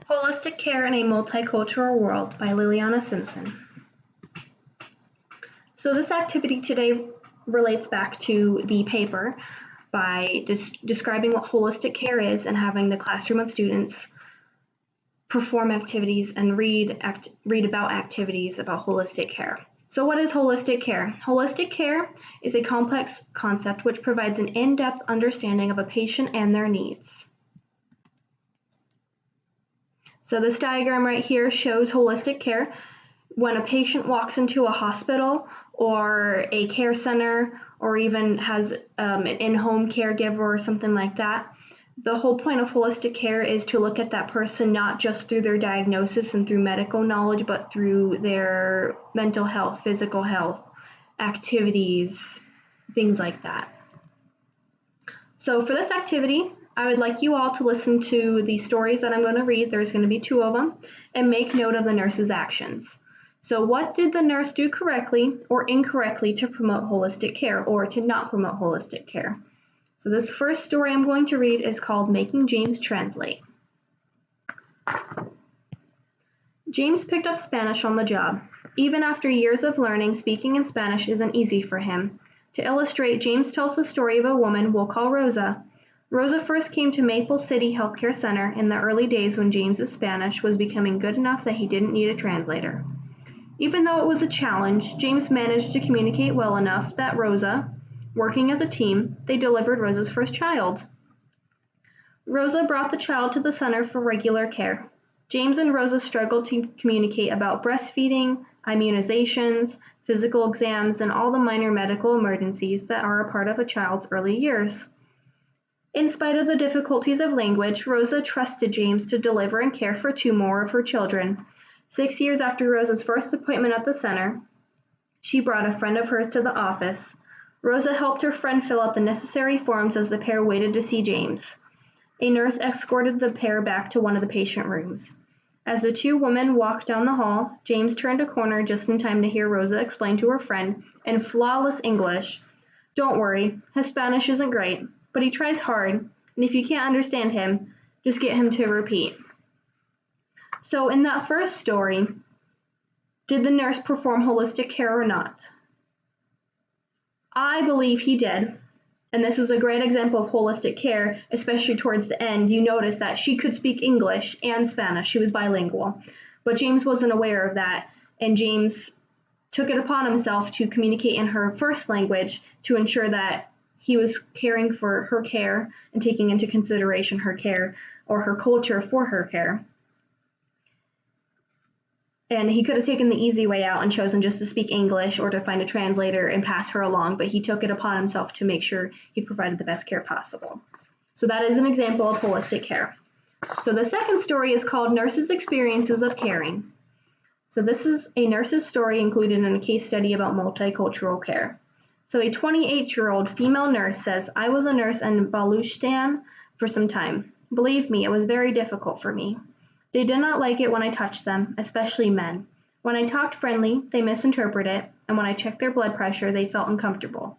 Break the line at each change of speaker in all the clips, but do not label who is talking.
Holistic Care in a Multicultural World by Liliana Simpson. So this activity today relates back to the paper by describing what holistic care is and having the classroom of students perform activities and read about activities about holistic care. So what is holistic care? Holistic care is a complex concept which provides an in-depth understanding of a patient and their needs. So this diagram right here shows holistic care. When a patient walks into a hospital or a care center or even has an in-home caregiver or something like that, the whole point of holistic care is to look at that person not just through their diagnosis and through medical knowledge, but through their mental health, physical health, activities, things like that. So for this activity, I would like you all to listen to the stories that I'm going to read. There's going to be 2 of them, and make note of the nurse's actions. So what did the nurse do correctly or incorrectly to promote holistic care or to not promote holistic care? So this first story I'm going to read is called Making James Translate. James picked up Spanish on the job. Even after years of learning, speaking in Spanish isn't easy for him. To illustrate, James tells the story of a woman we'll call Rosa. Rosa first came to Maple City Healthcare Center in the early days when James's Spanish was becoming good enough that he didn't need a translator. Even though it was a challenge, James managed to communicate well enough that Rosa, working as a team, they delivered Rosa's first child. Rosa brought the child to the center for regular care. James and Rosa struggled to communicate about breastfeeding, immunizations, physical exams, and all the minor medical emergencies that are a part of a child's early years. In spite of the difficulties of language, Rosa trusted James to deliver and care for 2 more of her children. 6 years after Rosa's first appointment at the center, she brought a friend of hers to the office. Rosa helped her friend fill out the necessary forms as the pair waited to see James. A nurse escorted the pair back to one of the patient rooms. As the 2 women walked down the hall, James turned a corner just in time to hear Rosa explain to her friend in flawless English, "Don't worry, his Spanish isn't great, but he tries hard, and if you can't understand him, just get him to repeat." So in that first story, did the nurse perform holistic care or not? I believe he did, and this is a great example of holistic care, especially towards the end. You notice that she could speak English and Spanish. She was bilingual, but James wasn't aware of that, and James took it upon himself to communicate in her first language to ensure that he was caring for her care and taking into consideration her care or her culture for her care. And he could have taken the easy way out and chosen just to speak English or to find a translator and pass her along, but he took it upon himself to make sure he provided the best care possible. So that is an example of holistic care. So the second story is called Nurses' Experiences of Caring. So this is a nurse's story included in a case study about multicultural care. So a 28-year-old female nurse says, "I was a nurse in Baluchistan for some time. Believe me, it was very difficult for me. They did not like it when I touched them, especially men. When I talked friendly, they misinterpreted it, and when I checked their blood pressure, they felt uncomfortable.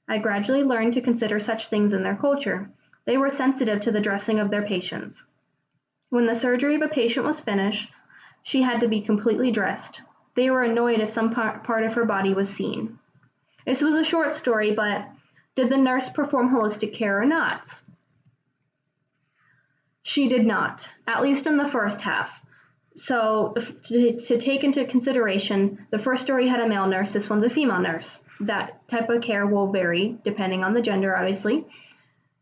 I gradually learned to consider such things in their culture. They were sensitive to the dressing of their patients. When the surgery of a patient was finished, she had to be completely dressed. They were annoyed if some part of her body was seen." This was a short story, but did the nurse perform holistic care or not? She did not, at least in the first half. So to take into consideration, the first story had a male nurse, this one's a female nurse. That type of care will vary depending on the gender, obviously.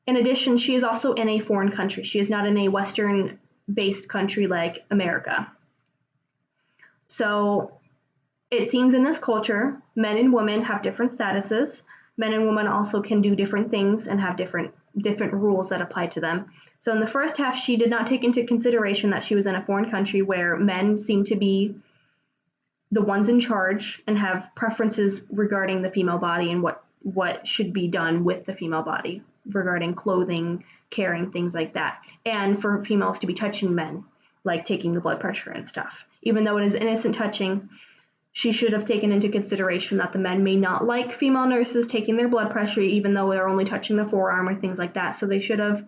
In addition, she is also in a foreign country. She is not in a Western-based country like America. So it seems in this culture, men and women have different statuses. Men and women also can do different things and have different rules that apply to them. So in the first half, she did not take into consideration that she was in a foreign country where men seem to be the ones in charge and have preferences regarding the female body and what should be done with the female body regarding clothing, caring, things like that. And for females to be touching men, like taking the blood pressure and stuff. Even though it is innocent touching, she should have taken into consideration that the men may not like female nurses taking their blood pressure, even though they're only touching the forearm or things like that. So they should have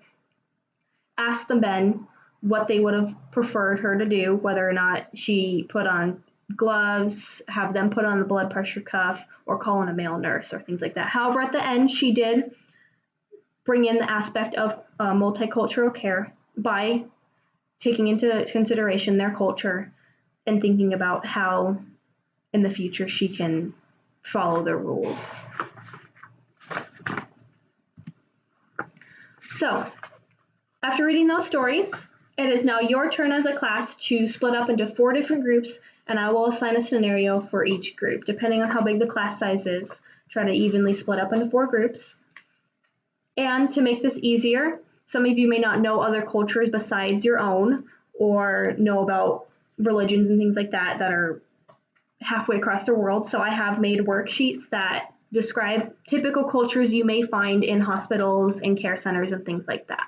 asked the men what they would have preferred her to do, whether or not she put on gloves, have them put on the blood pressure cuff, or call in a male nurse or things like that. However, at the end, she did bring in the aspect of multicultural care by taking into consideration their culture and thinking about how in the future she can follow the rules. So, after reading those stories, it is now your turn as a class to split up into 4 different groups, and I will assign a scenario for each group. Depending on how big the class size is, try to evenly split up into 4 groups. And to make this easier, some of you may not know other cultures besides your own, or know about religions and things like that that are halfway across the world. So I have made worksheets that describe typical cultures you may find in hospitals and care centers and things like that.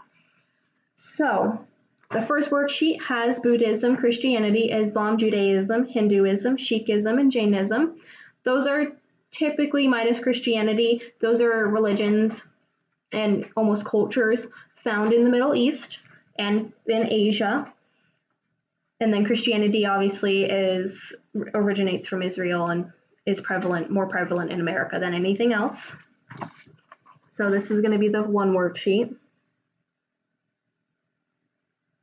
So the first worksheet has Buddhism, Christianity, Islam, Judaism, Hinduism, Sikhism, and Jainism. Those are typically, minus Christianity, those are religions and almost cultures found in the Middle East and in Asia. And then Christianity obviously originates from Israel and is more prevalent in America than anything else. So this is going to be the one worksheet.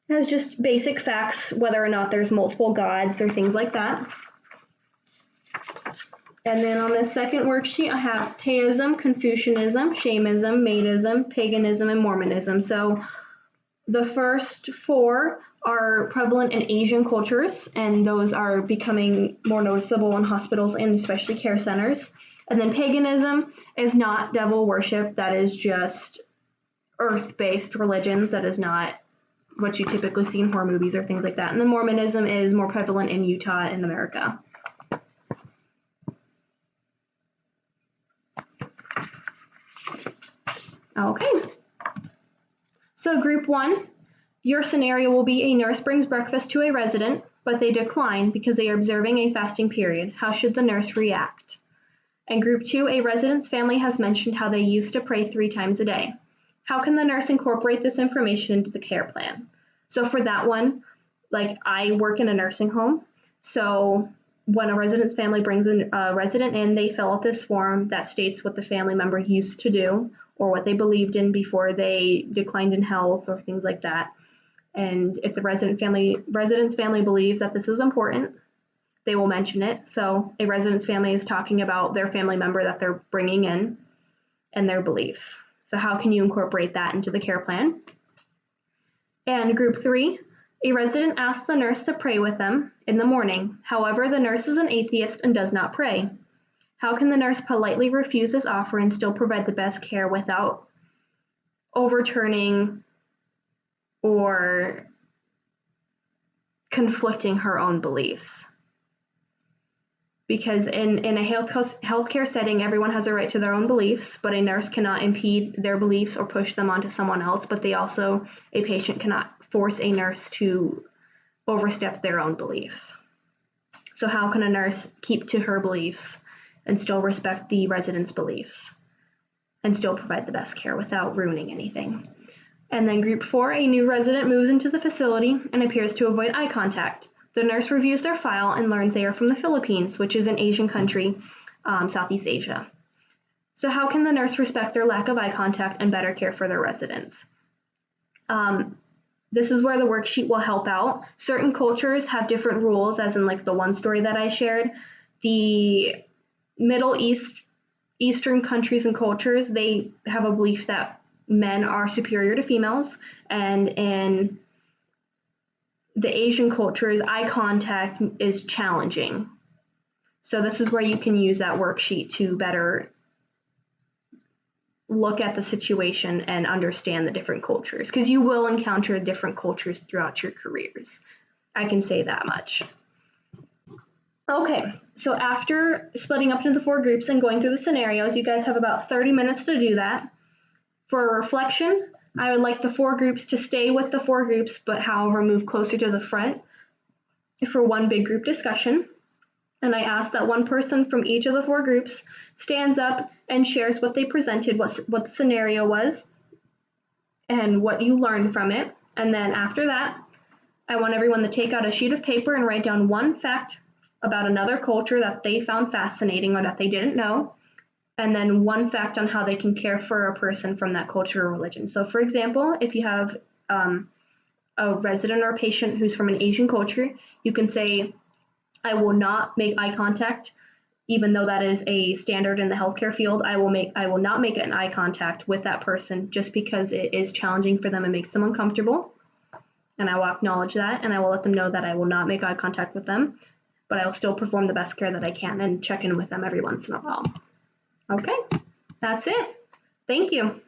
It has just basic facts, whether or not there's multiple gods or things like that. And then on this second worksheet, I have Taoism, Confucianism, Shamanism, Maidism, Paganism, and Mormonism. So the first 4 are prevalent in Asian cultures, and those are becoming more noticeable in hospitals and especially care centers. And then paganism is not devil worship. That is just earth-based religions. That is not what you typically see in horror movies or things like that. And then Mormonism is more prevalent in Utah and America. Okay. So group 1, your scenario will be a nurse brings breakfast to a resident, but they decline because they are observing a fasting period. How should the nurse react? And group 2, a resident's family has mentioned how they used to pray 3 times a day. How can the nurse incorporate this information into the care plan? So for that one, like I work in a nursing home, so when a resident's family brings a resident in, they fill out this form that states what the family member used to do or what they believed in before they declined in health or things like that. And if the resident's family believes that this is important, they will mention it. So a resident's family is talking about their family member that they're bringing in and their beliefs. So how can you incorporate that into the care plan? And group 3, a resident asks the nurse to pray with them in the morning. However, the nurse is an atheist and does not pray. How can the nurse politely refuse this offer and still provide the best care without overturning or conflicting her own beliefs? Because in a healthcare setting, everyone has a right to their own beliefs, but a nurse cannot impede their beliefs or push them onto someone else, but a patient cannot force a nurse to overstep their own beliefs. So how can a nurse keep to her beliefs and still respect the resident's beliefs and still provide the best care without ruining anything? And then group 4, a new resident moves into the facility and appears to avoid eye contact. The nurse reviews their file and learns they are from the Philippines, which is an Asian country, Southeast Asia. So how can the nurse respect their lack of eye contact and better care for their residents? This is where the worksheet will help out. Certain cultures have different rules, as in like the one story that I shared. The Middle Eastern countries and cultures, they have a belief that men are superior to females, and in the Asian cultures, eye contact is challenging. So this is where you can use that worksheet to better look at the situation and understand the different cultures, because you will encounter different cultures throughout your careers. I can say that much. Okay, so after splitting up into the 4 groups and going through the scenarios, you guys have about 30 minutes to do that. For reflection, I would like the 4 groups to stay with the 4 groups, but however move closer to the front for one big group discussion. And I ask that one person from each of the 4 groups stands up and shares what they presented, what the scenario was, and what you learned from it. And then after that, I want everyone to take out a sheet of paper and write down one fact about another culture that they found fascinating or that they didn't know, and then one fact on how they can care for a person from that culture or religion. So, for example, if you have a resident or a patient who's from an Asian culture, you can say, I will not make eye contact, even though that is a standard in the healthcare field. I will not make an eye contact with that person just because it is challenging for them and makes them uncomfortable. And I will acknowledge that, and I will let them know that I will not make eye contact with them, but I will still perform the best care that I can and check in with them every once in a while. Okay, that's it. Thank you.